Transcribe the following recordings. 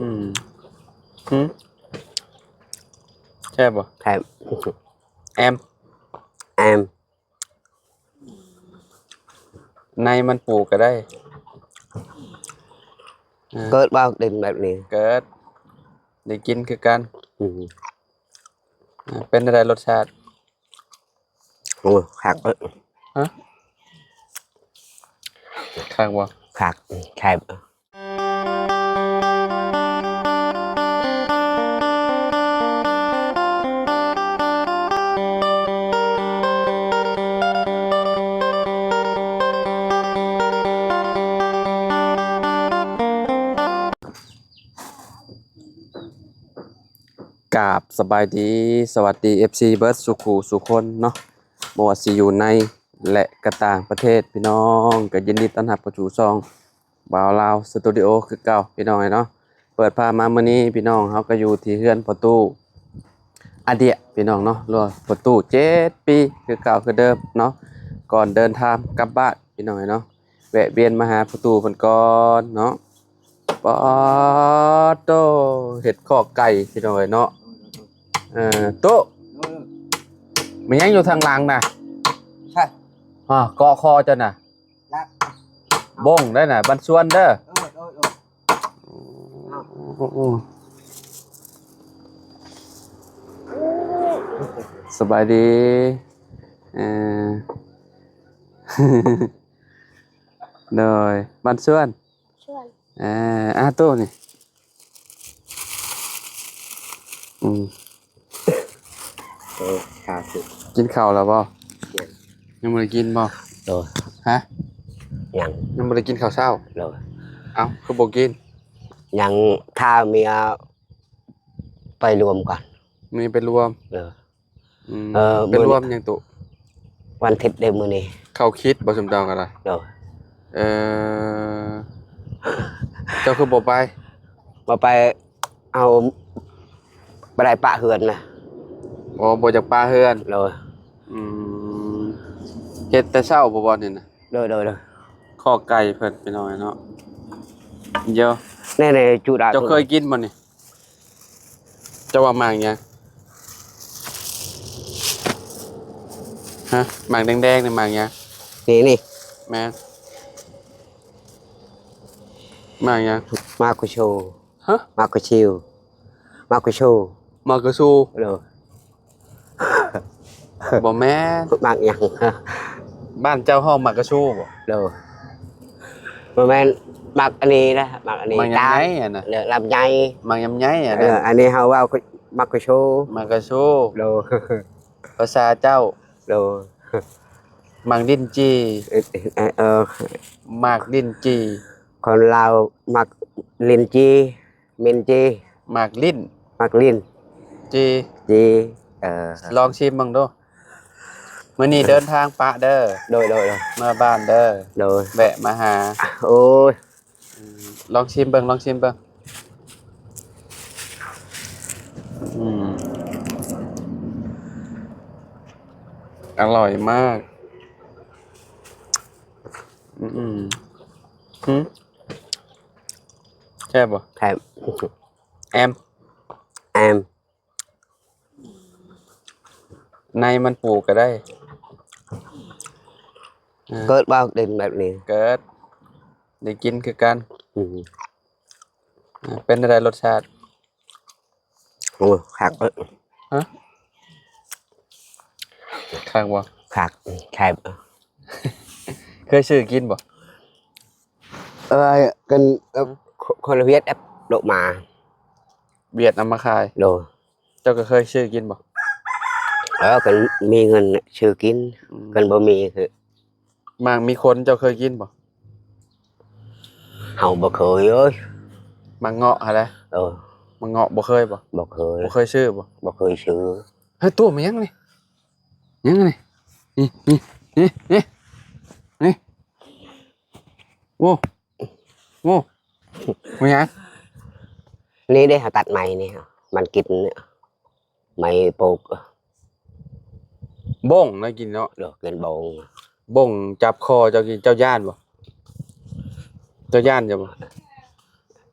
อืมหืมแช่บบ่ใช่แอมแอมในมันปลูกก็ได้เกิดบ้าดินแบบนี้เกิดได้กินคือกันอืมเป็นอะไรรสชาติโอ้ขักฮะข้างบ่ขักใช่กราบสบายดีสวัสดี FC เบิร์ดสุขูสุคนเนาะบ่ว่าสิอยู่ในและก็ต่างประเทศพี่น้องก็ยินดีต้อนรับเข้าสู่ช่องบ่าวลาวสตูดิโอคือเก่าพี่น้องเนาะเปิดภาพมามื้อนี้พี่น้องเฮาก็อยู่ที่เฮือนประตูอาเดียพี่น้องเนาะรอประตู7ปีคือเก่าคือเดิมเนาะก่อนเดินทางกลับบ้านพี่น้องเนาะแวะเวียนมาหาประตูเพิ่นก่อนเนาะปอโตเห็ดข้อไก่พี่น้องเนาะโต๊ะมันยังอยู่ทางหลังนะใช่เกาะคอเจ้าน่ะบงได้น่ะบันส่วนเด้อสบายดีเออ เลยบันส่วนโต๊ะนี่ขาดกินข้าวแล้วบ่ยังไม่ได้กินบ่โดยฮะยังไม่ได้กินข้าวเช้าโดยเอ้าคือบ่กินยังถ้าเมียไปรวมก่อนมีไปรวมไปรวมยังตุวันอาทิตย์เดือนมื้อนี้เข้าคิดบ่สมดองกันล่ะโดยเจ้าคือบ่ไปไปเอาบ่ได้ปะเฮือนนะอ๋อบ่จากปลาเฮือนโดยเฮ็ดแต่เช้าบ่นี่น่ะโดยข้อไก่เพิ่นไปหน่อยเนาะเดี๋ยวแน่ๆจุดเจ้าเคยกินบ่นี่เจ้าว่าหมากหยังฮะหมากแดงๆนี่หมากหยังนี่แม่นหมากหยังมากุโชฮะมากุชิวมากุโชหมากกระซูโดยบ่แม่นหมากหยังบ้านเจ้าห้องหมากกระชูบ่โดยบ่แม่นหมากอันนี้นะหมากอันนี้หมากยำไยอ่ะนะลำไยหมากยำไยอ่ะนะอันนี้เฮาว่าหมากกุโชหมากกระชูโดยภาษาเจ้าโดยหมากลิ้นจีหมากลิ้นจีคนลาวหมากลิ้นจีมินจีหมากลิ้นจีลองชิมบ้างดูมื้อนี้เดินทางปะเด้อโดยมาบ้านเด้อโดยแวะมาหาโอ้ยลองชิมเบิ่งอร่อยมากแช่บบ่ใช่แอมในมันปลูกก็ได้เกิดบ้าดินแบบนี้เกิดได้กินคือกันเป็นอะไรรสชาติโอ้ขักฮะข้างบ่ขักใช่เคยซื้อกินบ่กันคนละเวียดแอปโดมาเบียดนำมาขายโดเจ้าก็เคยซื้อกินบ่กันมีเงินซื้อกินกันบ่มีคือมีคนเจ้าเคยกินบ่เฮาบ่เคยเอ้ยมังเงาะอะไรมังเงาะบ่เคยซื้อบ่บ่เคยซื้อเฮ้ยตัวมันยังนี่นี่โว้มันยังนี่ได้หาตัดใหม่นี่มันกินไม้ปลูกบ้งนะกินเนาะกินบ้งจับคอเจ้ากินเจ้าย่านบ่เจ้าย่านจะบ่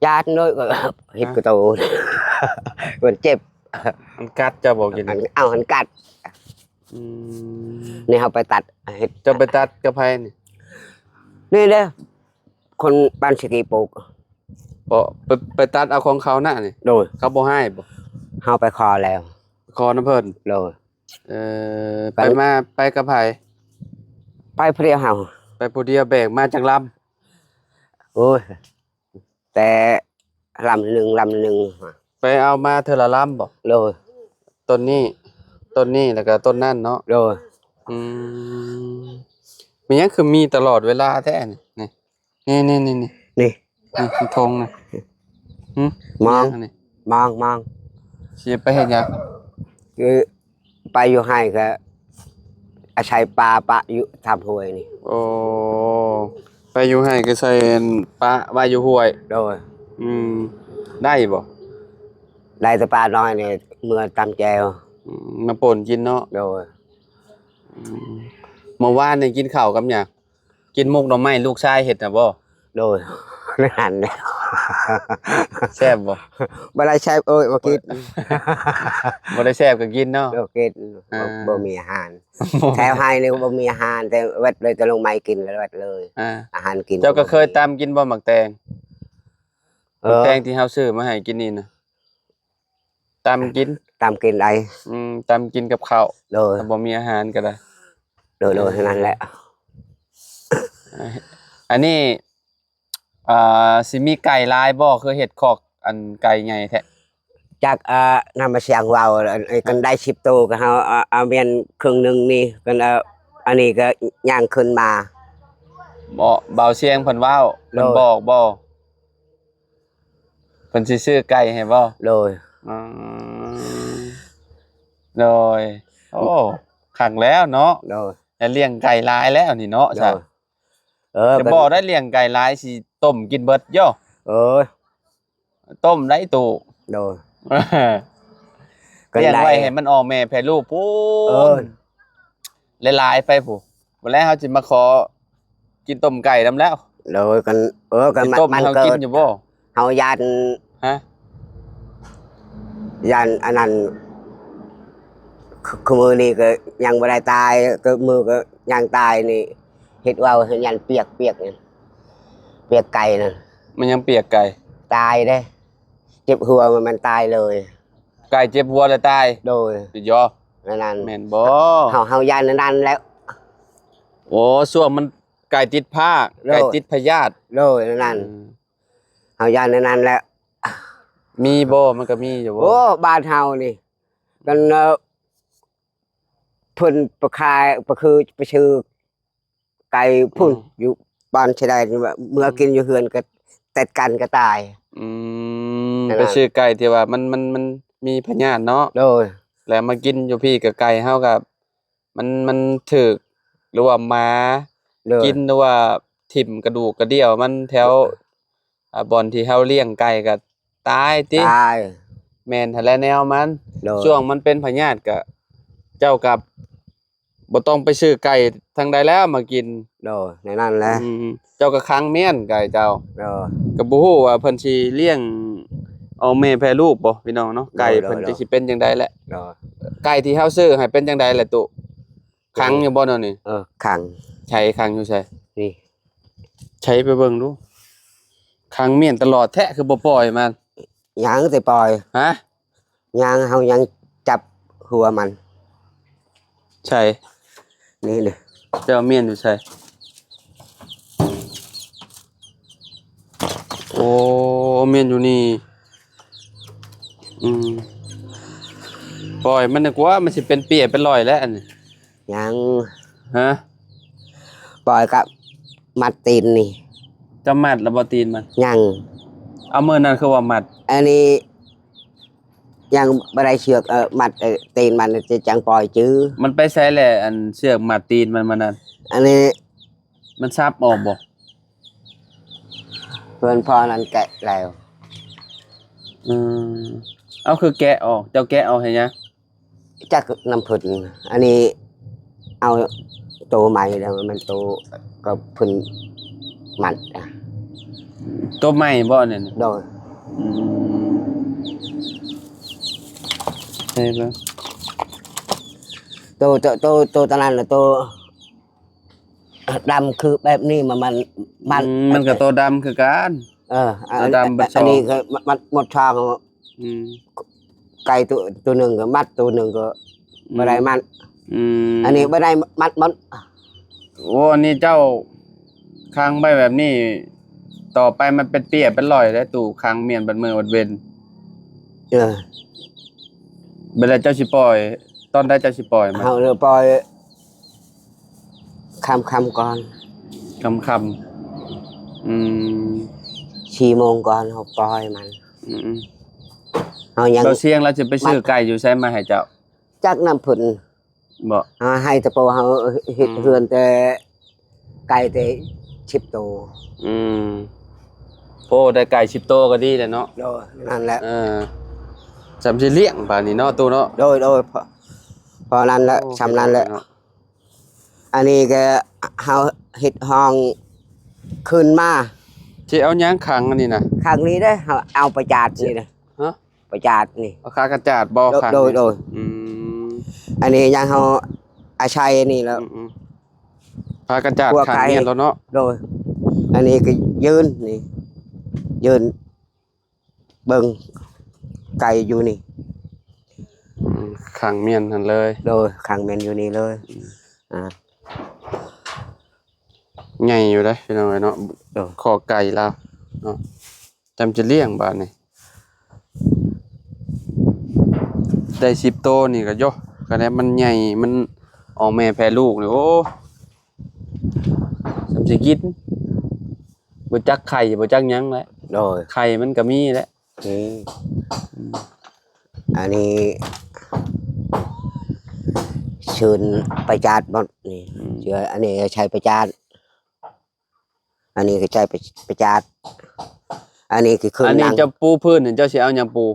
ญาติน้อยก็เห็ดกระโตนมันเจ็บ มันกัดเจ้าบอกกิน เอาหันกัด อืม นี่เขาไปตัดเห็ด เจะไปตัดกระไพนี่ นี่เด้อคนบ้านสกีปลูก บ่ไปตัดเอาของเขาหน้านี่ โดย เขาบ่ให้บ่ เขาไปคอแล้ว คอน้ำเพิ่น โดย ไปมาไปกระไพ ไปเพรียวเฮา ไปผู้เดียวแบกมาจากล โอ้ยแต่ลำหนึ่ง ำไปเอามาเทอละลำบ่ โดย ต้นนี้แล้วก็ต้นนั่นเนาะ โดย อืมมีหยังคือมีตลอดเวลาแท้นี่นี่นี่นี่ นี่ นี่ธงนะหึ มอง นี่ มอง สิไปเฮ็ดหยัง คือไปอยู่ให้ก็อาศัยปลาปะอยู่ทำห้วยนี่ โอ้ไปอยู่ให้ก็ใส่ปลาไว้อยู่ห้วย โดย อืมได้บ่ ได้แต่ปลาน้อยเนี่ยเมื่อตำแจว มาป่นกินเนาะ โดย อืมเมื่อวานนี่กินข้าวกับหยังกินมุกหน่อไม้ลูกชายเฮ็ดน่ะบ่ โดยนั่นแหละ แซ่บบ่ บ่ได้ใช้โอ้ยบ่กิน บ่ได้แซ่บก็กินเนาะ บ่กินบ่มีอาหารแถวให้นี่บ่มีอาหารแต่เวทเลยจะลงไม้กินแล้วเวทเลย อ่า อาหารกิน เจ้าก็เคยตามกินบ่หมักแตง เอ หมัก อ แตงที่เฮาซื้อมาให้กินนี่นะตามกิน ตามกินได้ ตามกินกับข้าว โดย ถ้าบ่มีอาหารก็ได้ โดยเท่านั้นแหละ อันนี้สิมีไก่ลายบ่คือเฮ็ดคอกอันไก่ใหญ่แท้ จากนำมาเสียงเว้าไอ้กันได้10ตัวก็เฮาเอาเมียนครึ่งหนึงนี่กันอันนี้ก็ย่างขึ้นมา บ่เบาเสียงเพิ่นเว้าเพิ่น โดย บอกบ่เพิ่นสิซื้อไก่ให้บ่ โดย อืมโดยโอ้คักแล้วเนาะ โดย จะเลี้ยงไก่ลายแล้วนี่เนาะ โด ใช่ ย จะบอกได้เลี้ยงไก่ลายสิต้มกินเบิดย่อ เออ ต้มได้ตู่ โดย เลี้ยงไว้ให้มันออกแม่แพร่ลูกพู เออ หลายๆไปผู้วันแรกเขาสิมาขอกินต้มไก่นำแล้ว โดยกันกัน สิต้มให้เขา เกิ กิน ด อยู่บ่ เฮายัน ฮะ อันนั้นคือมือนี่ก็ยังบ่ได้ตายก็มือก็ยังตายนี่เฮ็ดว่ายันเปียกนี่เปียกไก่นั่น มันยังเปียกไก่ ตายเด้เจ็บหัวมันตายเลย ไก่เจ็บหัวแล้วตาย โดย สิยอ นั่น แม่นบ่ เฮายันนั่นแล้ว โอ้ส่วงมันไก่ติดผ้า โลด ไก่ติดพยาธิ โดยนั่นเฮายันนั่นแล้ว มีบ่มันก็มีอยู่บ่ โอ้บ้านเฮานี่กันเพิ่นประคายประคือไปชื่อไก่พุ่นอยู่บ้านชายแดนเมื่อกินอยู่เฮือนก็แต่กันก็ตาย อืม นั่น ไป น่ะ ซื้อไก่ที่ว่ามันมีพยาธิเนาะ โดย แล้วมากินอยู่พี่กับไก่เฮากับมันถึกหรือว่าหมา โดย กินหรือว่าถิ่มกระดูกกระเดี่ยวมันแถวบ่อนที่เฮาเลี้ยงไก่ก็ตายติ ตาย แม่นหั่นแหละแนวมัน โดย ช่วงมันเป็นพยาธิก็เจ้ากับบ่ต้องไปซื้อไก่ทางใดแล้วมากิน โดยในนั้นแหละ อืมเจ้าก็ค้างเมียนไก่เจ้า โดย ก็บ่ฮู้ว่าเพิ่นสิเลี้ยงเอาแม่แพร่ลูกบ่พี่น้องเนาะไก่ โดย เพิ่น โดย จะสิเป็นจังไดแหละ โดย ไก่ที่เฮาซื้อให้เป็นจังไดแหละตุขังอยู่บ่เนาะนี่ ขัง ใช้ขังอยู่ใช่ นี่ ใช้ไปเบิ่งดูขังเมียนตลอดแท้คือบ่ปล่อยมัน ยังแต่ปล่อย ฮะ ยังเฮายังจับหัวมัน ใช่ นี่เลย เจ้าเมียนอยู่ใช่โอ้เมียนอยู่นี่อืมปล่อยมันนึกว่ามันสิเป็นเปียเป็นรอยแล้วอันนี้ ยัง ฮะ ปล่อยกับมัดตีนนี่ จะมัดแล้วบ่ตีนมัน ยัง เอามื้อนั้นคือว่ามัด อันนี้ยังบ่ได้เชือกมัดตีนมันจะจังปล่อยจื้อ มันไปใช้แหละอันเชือกมัดตีนมันนั่น อันนี้ มันซับออกบ่ เพื่อนพ่อนั้นแกะแล้ว อืมเอาคือแกะออกเจ้าแกะออกให้ยัง จักน้ำผึ้งอันนี้เอาโตใหม่แล้วมันโตก็พึ่งมัน อ ตัวใหม่บ่เนี่ย โดย อืมใช่ปะ ตัวตอนนั้นนะตัวดำคือแบบนี้มันก็ตัวดำคือกัน ตัวดำบัดช่อง อันนี้ก็มัดหมดช่อง อืม ไก่ตัวหนึ่งก็มัดตัวหนึ่งก็บ่ได้มัด อืม อันนี้บ่ได้มัดมัน โอ้อันนี้เจ้าค้างไว้แบบนี้ ต่อไปมันเป็นเปียเป็นรอยได้ตู่ค้างเมียนบัดมือบัดเวน เวลาเจ้าสิปล่อย ตอนได้เจ้าสิปล่อยมัน เฮาเลยปล่อยคำก่อน คำอืม 4 โมงก่อนเฮาปล่อยมัน อืม เฮายัง เราเสี่ยงเราจะไปซื้อไก่อยู่ใช่มาให้เจ้า จักน้ำผึ้น บ่ ให้ตะโปเฮาเฮ็ด อืม เฮือนแต่ไก่แต่10 ตัว อืมโพได้ไก่10 โตวก็ดีแหล้วเนาะ โดยนั่นแหละ จำสิเลี้ยงป่านนี้เนาะตู่เนาะ โดยพอนั้นแหละชำนั้นแหละ อันนี้ก็เฮาเฮ็ดห้องขึ้นมา สิเอาหยังขังอันนี้น่ะ ข้างนี้เด้อเฮาเอาประจาดนี่นะ ฮะ ประจาดนี่ เอาคากระจาดบ่ขัง โดย อืม อันนี้ยังเฮาอาชัยนี่แล้ว อืมพากระจาด พวก ขัง ไก่ เนี่ยแล้วเนาะ โดย อันนี้ก็ยืนนี่ยืนเบิ่งไก่อยู่นี่ ขังเมียนหั่นเลย โดยข้างแม่นอยู่นี่เลยอ่า ใหญ่อยู่เด้อพี่น้องเอ้ยเนาะ โดย คอไก่แล้วเนาะจำจะเลี้ยงบาดนี่ได้10 โตวนี่ก็โยก็ได้มันใหญ่มันออกแม่แพร่ลูกนี่โอ้จำสิกินบ่จักไข่บ่จักหยังแหละ โดย ไข่มันก็มีแหละ นี่อันนี้เชิญประจาดหมดนี่เชื่ออันนี้ใช้ประจาดอันนี้ก็ใช้ประจาดอันนี้คือเครื่อง อันนี้ นั่ง เจะปูพื้นนี่เจ้าสิเอาหยังปู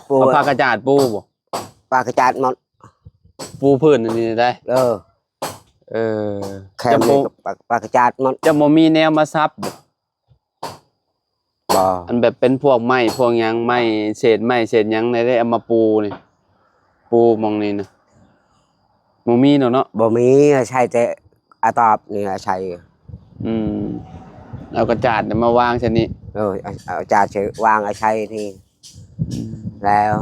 ปู เอาผ้ากระจาดปูบ่ ปลากระจาดหมด ปูพื้นอันนี้ได้ เออ เออ แค่ จะ นี้ บ่ ก็ปลากระจาดหมด จะบ่มีแนวมาซับบ่ บ่ อันแบบเป็นพวกไม้พวกหยังไม้เศษไม้เศษหยังได้เอามาปูนี่ปูหมองนี่นะบ่มีเนาะเนาะ บ่มีใช้แต่อาตอบนี่ใช้ อืมเอากระจาดมาวางเช่นนี้ เออเอาจาดใช้วางใช้นี่แล้ว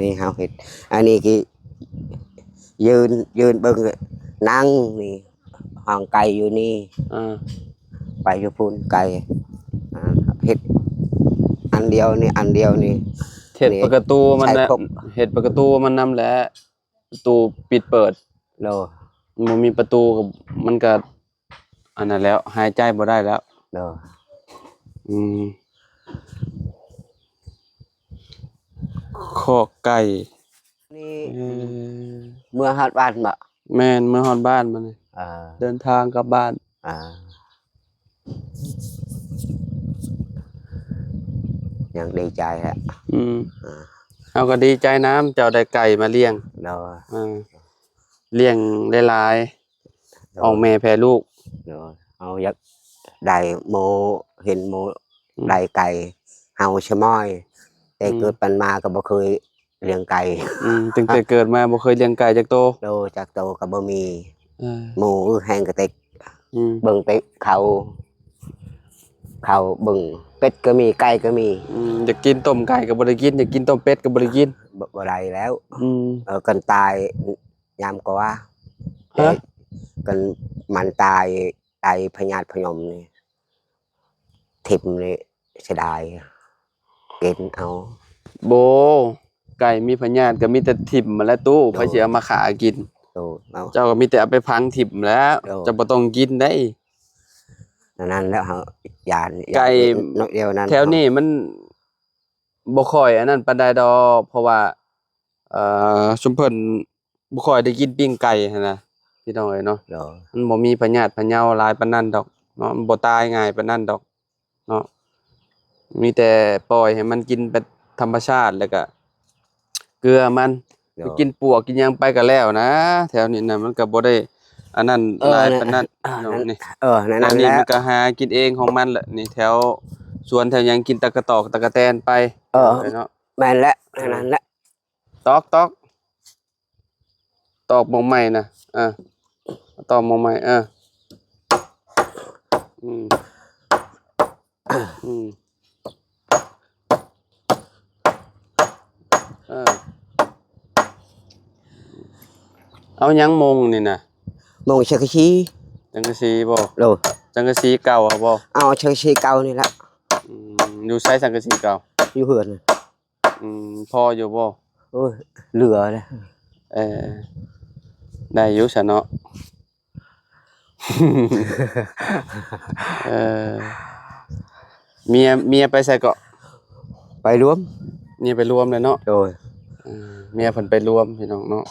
นี่เฮาเฮ็ดอันนี้คือยืนเบิ่งนั่งนี่ห้องไก่อยู่นี่ อ่า ไปอยู่พุ่นไก่อ่าเฮ็ดอันเดียวนี่ เฮ็ดประตูมัน ใช้ น่ะ ครบ เฮ็ดประตูมันนำแหละประตูปิดเปิด โล บ่มีประตูก็มันก็อันนั้นแล้วหายใจบ่ได้แล้ว โล อืมคอกไก่ นี่ เออ เมื่อฮอดบ้านบ่ แม่นเมื่อฮอดบ้านมานี่ อ่า เดินทางกลับบ้าน อ่ายังดีใจฮะ อืม อ่า เอาก็ดีใจน้ำเจ้าได้ไก่มาเลี้ยง โล เลี้ยงหลายๆออกแม่แพร่ลูก โลเอาอยากได้โมเห็นโมได้ไก่เฮาชะม้อย แต่เกิดปันมาก็บ่เคยเลี้ยงไก่ ตั้งแต่เกิดมาบ่เคยเลี้ยงไก่จักโต โลจากโตก็บ่มี เออ หมูแห้งกระติก อืม เบิ่งไปเขาเบิ่งเป็ดก็มีไก่ก็มี อยากกินต้มไก่ก็บ่ได้กินอยากกินต้มเป็ดก็บ่ได้กิน บ่ได้แล้ว อืม กันตายยามก็ว่า ฮะ กันมันตายพญาติพยมนี่ทิมนี่เสียดายกินเอา โบไก่มีพยาธิก็มีแต่ถิ่มมาแล้วตู้ไผสิเอามาขากิน โตเอา เจ้าก็มีแต่เอาไปพังถิ่มแล้ว โอ้ เจะบ่ต้องกินได้ นั่นแล้วเฮาญาณ ไก่ นกเดียวนั้น แถวนี้มันบ่ค่อยอันนั้นปานใดดอกเพราะว่าชุมเพิ่นบ่ค่อยได้กินปิ้งไก่หันน่ะพี่น้องเอ้ยเนาะ โด มันบ่มีพยาธิพะเยาหลายปานนั้นดอกเนาะมันบ่ตายง่ายปานนั้นดอกเนาะมีแต่ปล่อยให้มันกินเป็นธรรมชาติแล้วก็เกลือมัน โด ไปกินปวกกินหยังไปก็แล้วนะแถวนี้น่ะมันก็บ่ได้ อันนั้นหลายปานนั้นน้องนี่ นั่น อันนี้ แหละ มันก็หากินเองของมันแหละนี่แถวสวนแถวหยังกินตะกะตอกตะกะแตนไปเนาะ แม่นแหละนั่นแหละ ตอกตอกหมองใหม่นะตอกหมองใหม่อืมอืมเอาหยังมงนี่นะ มองเชกชี จังกะสีบ่ โดย จังกะสีเก่าอ่ะบ่ เอาเชกชีเก่านี่แหละ อยู่ใช้สังกะสีเก่า อยู่เหือน พออยู่บ่ โอ้ยเหลือเลย ได้อยู่ซะเนาะ เมียไปใส่เกาะ ไปรวม เมียไปรวมเลยเนาะ โดย เมียเพิ่นไปรวมพี่น้องเนาะ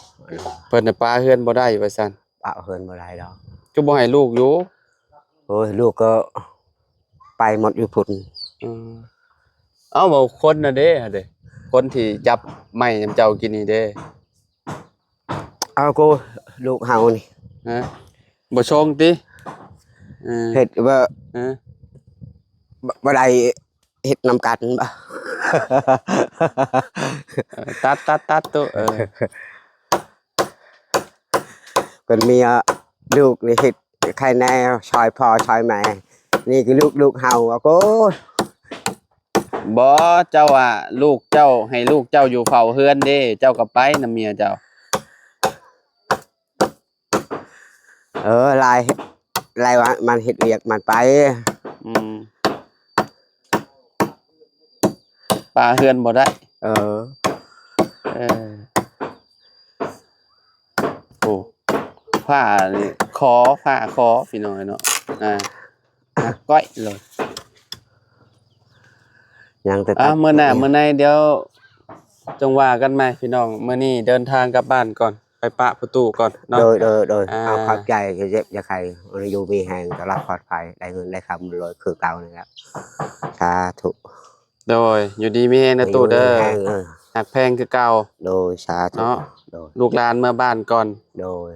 เพิ่นน่ะป้าเฮือนบ่ได้ว่าซั่น ปะเหือนบ่ได้ดอก ก็บ่ให้ลูกอยู่ โอ้ยลูกก็ไปหมดอยู่พุ่น เอ้าบ่คนน่ะเด้ฮะเด้คนที่จับไม้นำเจ้ากินนี่เด้ เอากูลูกเฮานี่ ฮะบ่ชงติเ เฮ็ดว่า ฮะ บ่ได้เฮ็ดนำกันบ่ ตัดตัวเป็นเมียลูกนี่เฮ็ดใครแน่ชอยพ่อชอยแม่นี่คือลูกเฮาเอากู บ่เจ้าอ่ะลูกเจ้าให้ลูกเจ้าอยู่เฝ้าเฮือนเด้เจ้าก็ไปนำเมียเจ้า ลายว่ามันเฮ็ดเวียกมันไป ป้าเฮือนบ่ได้ เออ โอ้ผ้านี่ผ้าคอพี่น้อยเนาะก้อยเลย ยังแต่ มื้อหน้ามื้อในเดี๋ยวจงว่ากันใหม่พี่น้องมื้อนี้เดินทางกลับบ้านก่อนไปปะประตูก่อนเนาะ โดยเอาขอบใจจะเจ็บจะใครอยู่มีแห่งตลอดปลอดภัยได้เงินได้คำเลยคือเก่านี่แหละสาธุ โดยอยู่ดีมีแฮงนะตู้เด้อ แห่ง หักแพงคือเก่า โดยสาธุ เนาะ โดย ลูกหลานเมื่อบ้านก่อน โดย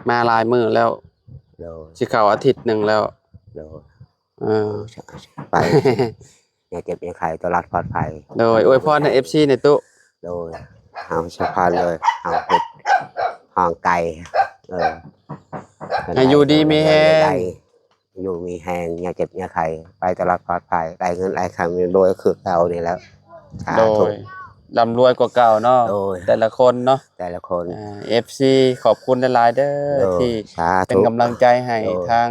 มาหลายมื้อแล้ว โดย สิเข้าอาทิตย์หนึงแล้ว โดย ไปอย่าเจ็บอย่าใครตลอดปลอดภัย โดยอวยพรให้ FC ในตู้ โดยเอาสะพานเลยเอาเห็ดห่างไก่ให้อยู่ดีมีแฮง อยู่มีแหงอย่าเจ็บอย่าใครไปตลอดปลอดภัยได้เงินได้คำโดยคือเรานี่แล้วสา โด ธุ ยร่ำรวยกว่าเก่าเนาะ โดย แต่ละคนเนาะ แต่ละคน FC ขอบคุณหลายๆเด้อ โดย ที่ สา เป็น ธุ กำลังใจให้ โดย ทาง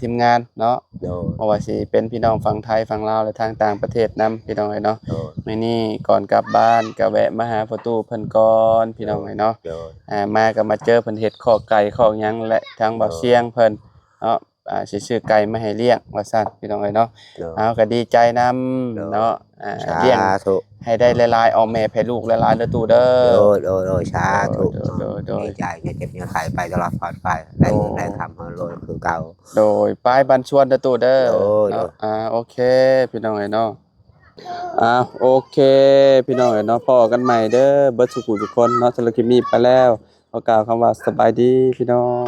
ทีมงานเนาะ โดย บ่ว่าสิเป็นพี่น้องฝั่งไทยฝั่งลาวและทางต่างประเทศนํพี่น้องเอ้ยเนาะ โดย มื้อนี้ก่อนกลับบ้านก็แวะมาหาพ่อตู้เพิ่นก่อนพี่น้องเอ้ยเนาะ โดย มาก็มาเจอเพิ่นเฮ็ดข้อไก่ข้อหยังและทางเบาเสียงเพิ่นเนาะสิซื้อไก่มาให้เลี้ยงว่าซั่นพี่น้องเอ้ยเนาะ โดย เอาก็ดีใจนํเนาะเลี้ยง สาธุ ให้ได้หลายๆเอาแม่ให้ลูกหลายๆเด้อตู้เด้อ โดยสาธุ โดย ดีใจอย่าเจ็บอย่าใครไปตลอดปลอดภัยได้เงินได้คำโดยคือเก่า โดยป้ายบันชวนเด้อตู้เด้อ โดย เนาะโอเคพี่น้องเอ้ยเนาะโอเคพี่น้องเอ้ยเนาะพอกันใหม่เด้อเบิดสุขุทุกคนเนาะสำหรับคลิปนี้ไปแล้วขอกล่าวคำว่าสบายดีพี่น้อง